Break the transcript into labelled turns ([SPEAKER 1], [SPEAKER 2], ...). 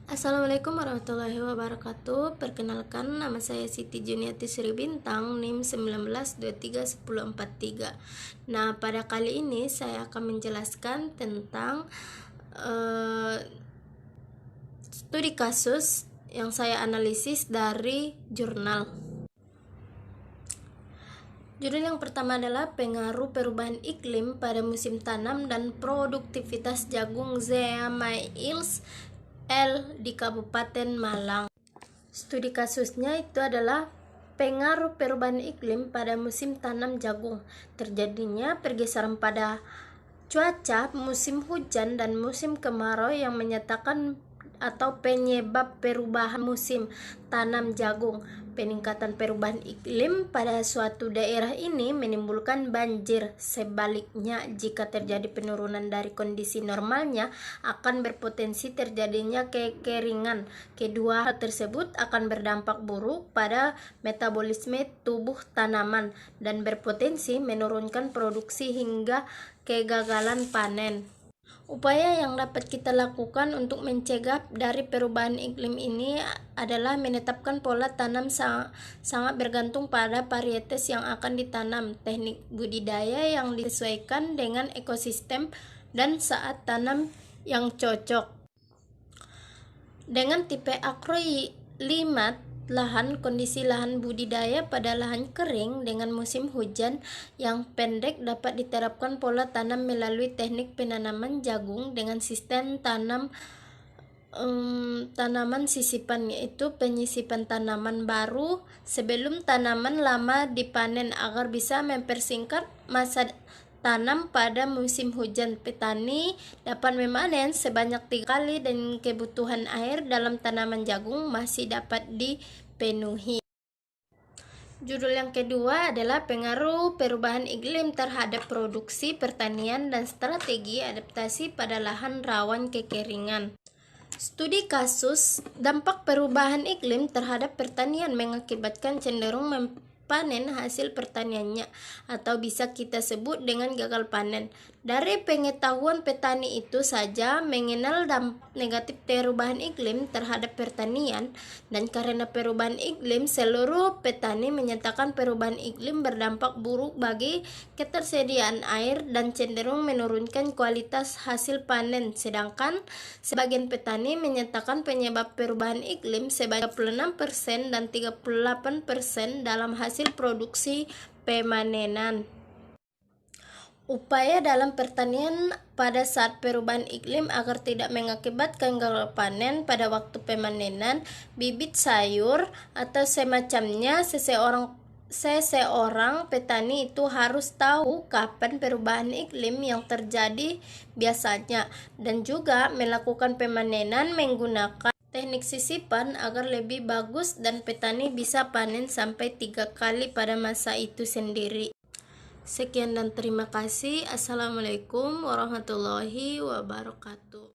[SPEAKER 1] Assalamualaikum warahmatullahi wabarakatuh. Perkenalkan, nama saya Siti Juniati Sri Bintang, NIM 19231043. Nah, pada kali ini saya akan menjelaskan tentang studi kasus yang saya analisis dari jurnal. Judul yang pertama adalah pengaruh perubahan iklim pada musim tanam dan produktivitas jagung Zeamailis L di Kabupaten Malang. Studi kasusnya itu adalah pengaruh perubahan iklim pada musim tanam jagung. Terjadinya pergeseran pada cuaca musim hujan dan musim kemarau yang menyatakan atau penyebab perubahan musim tanam jagung. Peningkatan perubahan iklim pada suatu daerah ini menimbulkan banjir. Sebaliknya, jika terjadi penurunan dari kondisi normalnya, akan berpotensi terjadinya kekeringan. Kedua hal tersebut akan berdampak buruk pada metabolisme tubuh tanaman dan berpotensi menurunkan produksi hingga kegagalan panen. Upaya yang dapat kita lakukan untuk mencegah dari perubahan iklim ini adalah menetapkan pola tanam sangat bergantung pada varietas yang akan ditanam, teknik budidaya yang disesuaikan dengan ekosistem, dan saat tanam yang cocok. Dengan tipe agroklimat lahan, kondisi lahan budidaya pada lahan kering dengan musim hujan yang pendek dapat diterapkan pola tanam melalui teknik penanaman jagung dengan sistem tanaman sisipan, yaitu penyisipan tanaman baru sebelum tanaman lama dipanen agar bisa mempersingkat masa tanam pada musim hujan. Petani dapat memanen sebanyak 3 kali dan kebutuhan air dalam tanaman jagung masih dapat dipenuhi. Judul yang kedua adalah pengaruh perubahan iklim terhadap produksi pertanian dan strategi adaptasi pada lahan rawan kekeringan. Studi kasus dampak perubahan iklim terhadap pertanian mengakibatkan cenderung panen hasil pertaniannya, atau bisa kita sebut dengan gagal panen. Dari pengetahuan petani itu saja mengenal dampak negatif perubahan iklim terhadap pertanian, dan karena perubahan iklim, seluruh petani menyatakan perubahan iklim berdampak buruk bagi ketersediaan air dan cenderung menurunkan kualitas hasil panen, sedangkan sebagian petani menyatakan penyebab perubahan iklim sebanyak 26% dan 38% dalam hasil produksi pemanenan. Upaya dalam pertanian pada saat perubahan iklim agar tidak mengakibatkan gagal panen pada waktu pemanenan bibit sayur atau semacamnya. Seseorang petani itu harus tahu kapan perubahan iklim yang terjadi biasanya, dan juga melakukan pemanenan menggunakan teknik sisipan agar lebih bagus dan petani bisa panen sampai 3 kali pada masa itu sendiri. Sekian dan terima kasih. Assalamualaikum warahmatullahi wabarakatuh.